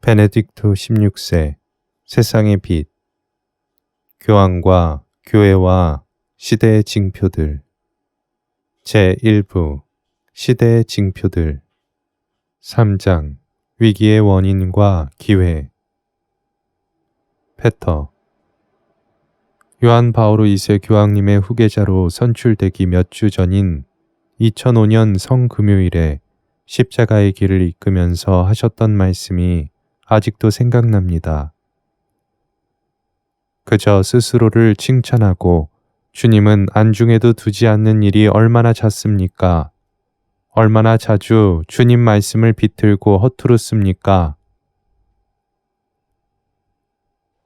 베네딕토 16세 세상의 빛 교황과 교회와 시대의 징표들 제1부 시대의 징표들 3장 위기의 원인과 기회 페터 요한 바오로 2세 교황님의 후계자로 선출되기 몇 주 전인 2005년 성금요일에 십자가의 길을 이끌면서 하셨던 말씀이 아직도 생각납니다. 그저 스스로를 칭찬하고 주님은 안중에도 두지 않는 일이 얼마나 잦습니까? 얼마나 자주 주님 말씀을 비틀고 허투루 씁니까?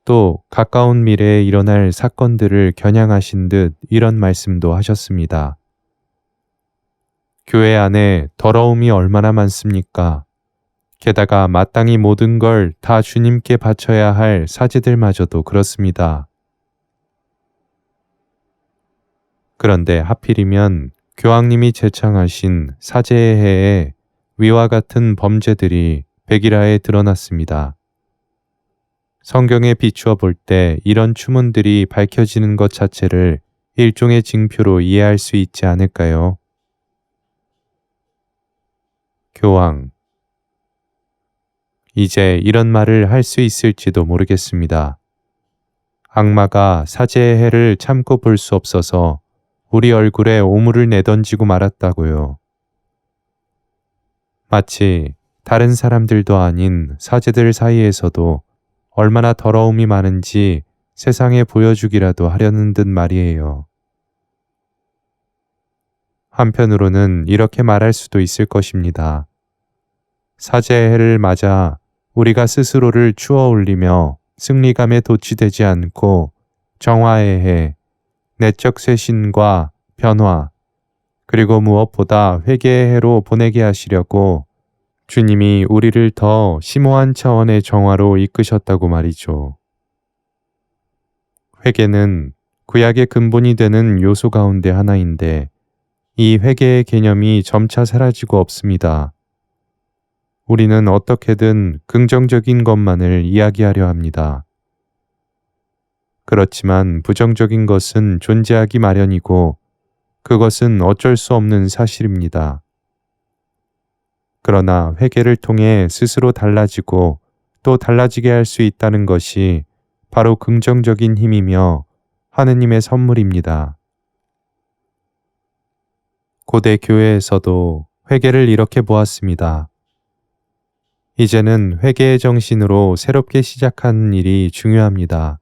또 가까운 미래에 일어날 사건들을 겨냥하신 듯 이런 말씀도 하셨습니다. 교회 안에 더러움이 얼마나 많습니까? 게다가 마땅히 모든 걸 다 주님께 바쳐야 할 사제들마저도 그렇습니다. 그런데 하필이면 교황님이 제창하신 사제의 해에 위와 같은 범죄들이 백일하에 드러났습니다. 성경에 비추어 볼 때 이런 추문들이 밝혀지는 것 자체를 일종의 징표로 이해할 수 있지 않을까요? 교황 이제 이런 말을 할 수 있을지도 모르겠습니다. 악마가 사제의 해를 참고 볼 수 없어서 우리 얼굴에 오물을 내던지고 말았다고요. 마치 다른 사람들도 아닌 사제들 사이에서도 얼마나 더러움이 많은지 세상에 보여주기라도 하려는 듯 말이에요. 한편으로는 이렇게 말할 수도 있을 것입니다. 사제의 해를 맞아 우리가 스스로를 추워 올리며 승리감에 도취되지 않고 정화의 해, 내적 쇄신과 변화, 그리고 무엇보다 회개의 해로 보내게 하시려고 주님이 우리를 더 심오한 차원의 정화로 이끄셨다고 말이죠. 회개는 구약의 근본이 되는 요소 가운데 하나인데 이 회개의 개념이 점차 사라지고 없습니다. 우리는 어떻게든 긍정적인 것만을 이야기하려 합니다. 그렇지만 부정적인 것은 존재하기 마련이고 그것은 어쩔 수 없는 사실입니다. 그러나 회개를 통해 스스로 달라지고 또 달라지게 할 수 있다는 것이 바로 긍정적인 힘이며 하느님의 선물입니다. 고대 교회에서도 회개를 이렇게 보았습니다. 이제는 회개의 정신으로 새롭게 시작하는 일이 중요합니다.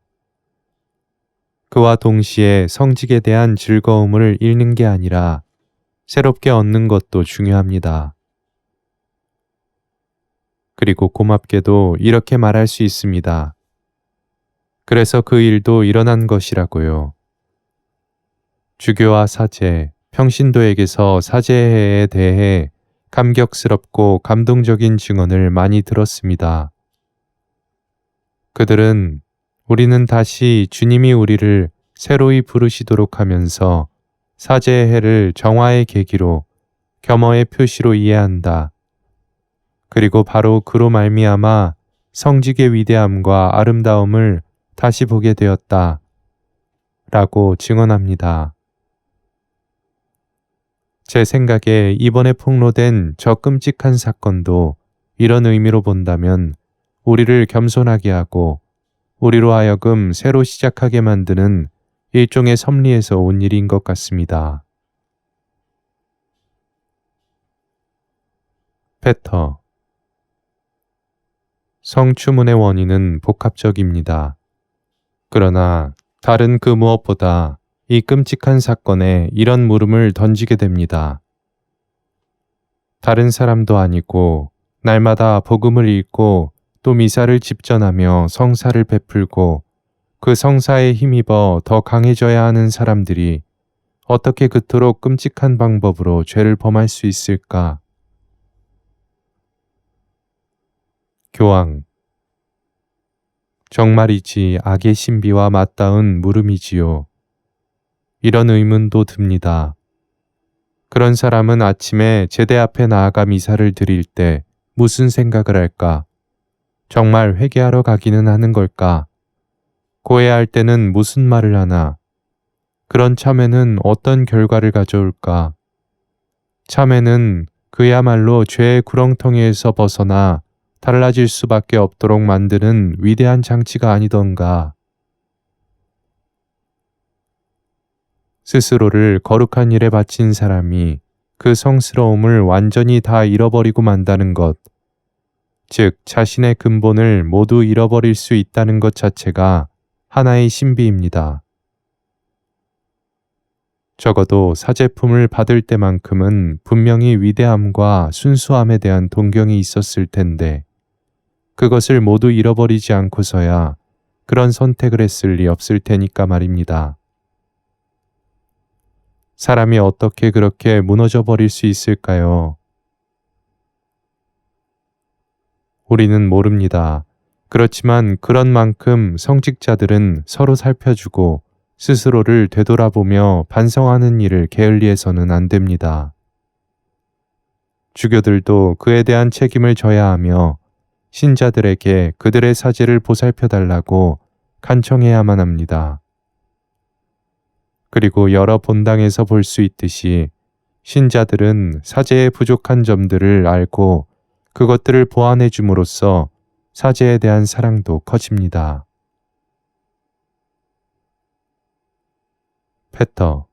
그와 동시에 성직에 대한 즐거움을 잃는 게 아니라 새롭게 얻는 것도 중요합니다. 그리고 고맙게도 이렇게 말할 수 있습니다. 그래서 그 일도 일어난 것이라고요. 주교와 사제, 평신도에게서 사제해에 대해 감격스럽고 감동적인 증언을 많이 들었습니다. 그들은 우리는 다시 주님이 우리를 새로이 부르시도록 하면서 사제의 해를 정화의 계기로 겸허의 표시로 이해한다. 그리고 바로 그로 말미암아 성직의 위대함과 아름다움을 다시 보게 되었다. 라고 증언합니다. 제 생각에 이번에 폭로된 저 끔찍한 사건도 이런 의미로 본다면 우리를 겸손하게 하고 우리로 하여금 새로 시작하게 만드는 일종의 섭리에서 온 일인 것 같습니다. 페터 성추문의 원인은 복합적입니다. 그러나 다른 그 무엇보다 이 끔찍한 사건에 이런 물음을 던지게 됩니다. 다른 사람도 아니고 날마다 복음을 읽고 또 미사를 집전하며 성사를 베풀고 그 성사에 힘입어 더 강해져야 하는 사람들이 어떻게 그토록 끔찍한 방법으로 죄를 범할 수 있을까? 교황 정말이지 악의 신비와 맞닿은 물음이지요. 이런 의문도 듭니다. 그런 사람은 아침에 제대 앞에 나아가 미사를 드릴 때 무슨 생각을 할까? 정말 회개하러 가기는 하는 걸까? 고해할 때는 무슨 말을 하나? 그런 참회는 어떤 결과를 가져올까? 참회는 그야말로 죄의 구렁텅이에서 벗어나 달라질 수밖에 없도록 만드는 위대한 장치가 아니던가. 스스로를 거룩한 일에 바친 사람이 그 성스러움을 완전히 다 잃어버리고 만다는 것, 즉 자신의 근본을 모두 잃어버릴 수 있다는 것 자체가 하나의 신비입니다. 적어도 사제품을 받을 때만큼은 분명히 위대함과 순수함에 대한 동경이 있었을 텐데 그것을 모두 잃어버리지 않고서야 그런 선택을 했을 리 없을 테니까 말입니다. 사람이 어떻게 그렇게 무너져 버릴 수 있을까요? 우리는 모릅니다. 그렇지만 그런 만큼 성직자들은 서로 살펴주고 스스로를 되돌아보며 반성하는 일을 게을리해서는 안 됩니다. 주교들도 그에 대한 책임을 져야 하며 신자들에게 그들의 사제를 보살펴달라고 간청해야만 합니다. 그리고 여러 본당에서 볼 수 있듯이 신자들은 사제의 부족한 점들을 알고 그것들을 보완해 줌으로써 사제에 대한 사랑도 커집니다. 패터.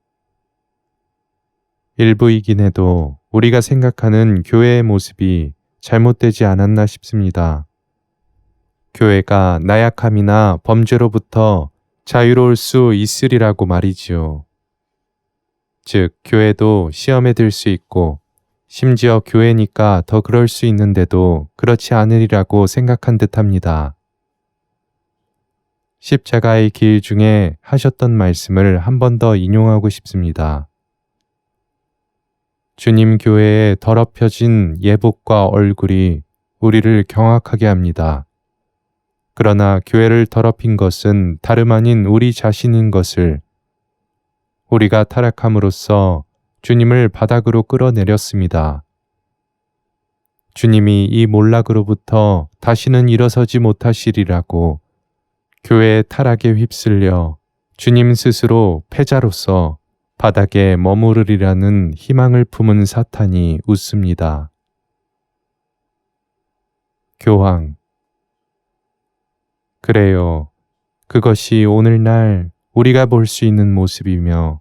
일부이긴 해도 우리가 생각하는 교회의 모습이 잘못되지 않았나 싶습니다. 교회가 나약함이나 범죄로부터 자유로울 수 있으리라고 말이지요. 즉, 교회도 시험에 들 수 있고 심지어 교회니까 더 그럴 수 있는데도 그렇지 않으리라고 생각한 듯합니다. 십자가의 길 중에 하셨던 말씀을 한 번 더 인용하고 싶습니다. 주님 교회의 더럽혀진 예복과 얼굴이 우리를 경악하게 합니다. 그러나 교회를 더럽힌 것은 다름 아닌 우리 자신인 것을 우리가 타락함으로써 주님을 바닥으로 끌어내렸습니다. 주님이 이 몰락으로부터 다시는 일어서지 못하시리라고 교회의 타락에 휩쓸려 주님 스스로 패자로서 바닥에 머무르리라는 희망을 품은 사탄이 웃습니다. 교황. 그래요. 그것이 오늘날 우리가 볼 수 있는 모습이며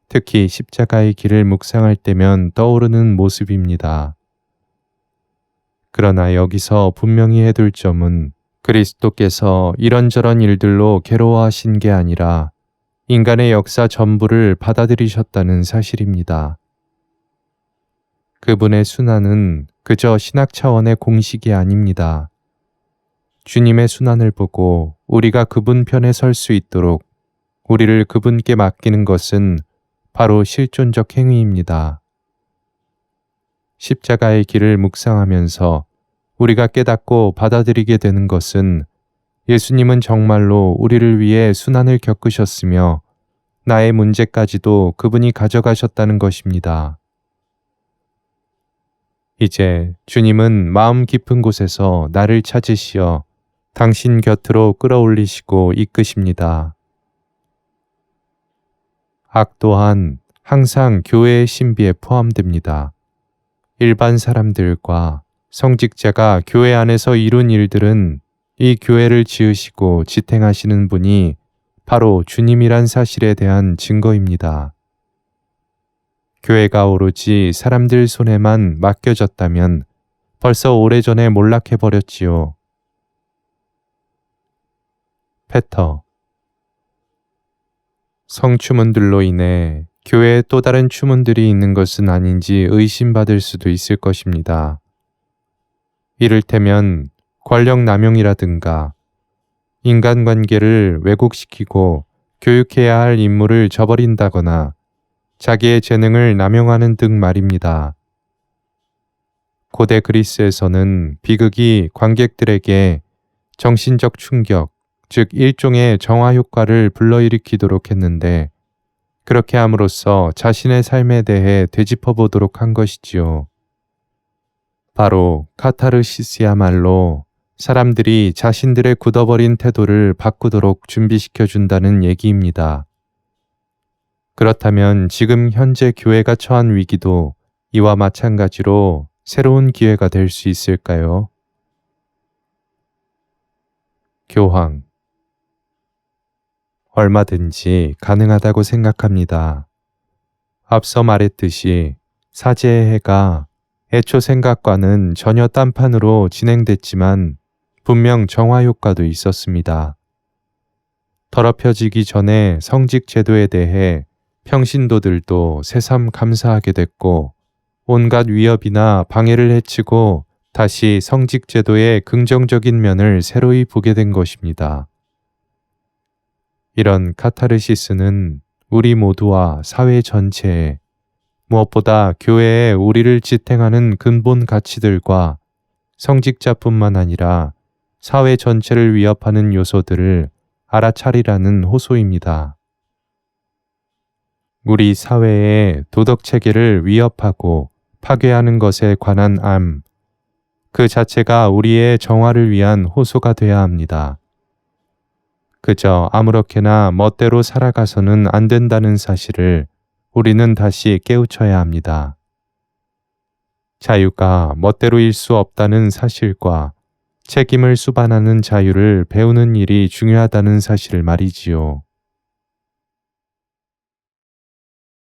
특히 십자가의 길을 묵상할 때면 떠오르는 모습입니다. 그러나 여기서 분명히 해둘 점은 그리스도께서 이런저런 일들로 괴로워하신 게 아니라 인간의 역사 전부를 받아들이셨다는 사실입니다. 그분의 순환은 그저 신학 차원의 공식이 아닙니다. 주님의 순환을 보고 우리가 그분 편에 설 수 있도록 우리를 그분께 맡기는 것은 바로 실존적 행위입니다. 십자가의 길을 묵상하면서 우리가 깨닫고 받아들이게 되는 것은 예수님은 정말로 우리를 위해 순환을 겪으셨으며 나의 문제까지도 그분이 가져가셨다는 것입니다. 이제 주님은 마음 깊은 곳에서 나를 찾으시어 당신 곁으로 끌어올리시고 이끄십니다. 악 또한 항상 교회의 신비에 포함됩니다. 일반 사람들과 성직자가 교회 안에서 이룬 일들은 이 교회를 지으시고 지탱하시는 분이 바로 주님이란 사실에 대한 증거입니다. 교회가 오로지 사람들 손에만 맡겨졌다면 벌써 오래전에 몰락해버렸지요. 패터. 성추문들로 인해 교회에 또 다른 추문들이 있는 것은 아닌지 의심받을 수도 있을 것입니다. 이를테면 권력 남용이라든가 인간관계를 왜곡시키고 교육해야 할 임무를 저버린다거나 자기의 재능을 남용하는 등 말입니다. 고대 그리스에서는 비극이 관객들에게 정신적 충격, 즉 일종의 정화 효과를 불러일으키도록 했는데 그렇게 함으로써 자신의 삶에 대해 되짚어보도록 한 것이지요. 바로 카타르시스야말로 사람들이 자신들의 굳어버린 태도를 바꾸도록 준비시켜 준다는 얘기입니다. 그렇다면 지금 현재 교회가 처한 위기도 이와 마찬가지로 새로운 기회가 될 수 있을까요? 교황. 얼마든지 가능하다고 생각합니다. 앞서 말했듯이 사제의 해가 애초 생각과는 전혀 딴판으로 진행됐지만 분명 정화 효과도 있었습니다. 더럽혀지기 전에 성직 제도에 대해 평신도들도 새삼 감사하게 됐고 온갖 위협이나 방해를 해치고 다시 성직 제도의 긍정적인 면을 새로이 보게 된 것입니다. 이런 카타르시스는 우리 모두와 사회 전체에 무엇보다 교회에 우리를 지탱하는 근본 가치들과 성직자뿐만 아니라 사회 전체를 위협하는 요소들을 알아차리라는 호소입니다. 우리 사회의 도덕 체계를 위협하고 파괴하는 것에 관한 암, 그 자체가 우리의 정화를 위한 호소가 되어야 합니다. 그저 아무렇게나 멋대로 살아가서는 안 된다는 사실을 우리는 다시 깨우쳐야 합니다. 자유가 멋대로일 수 없다는 사실과 책임을 수반하는 자유를 배우는 일이 중요하다는 사실을 말이지요.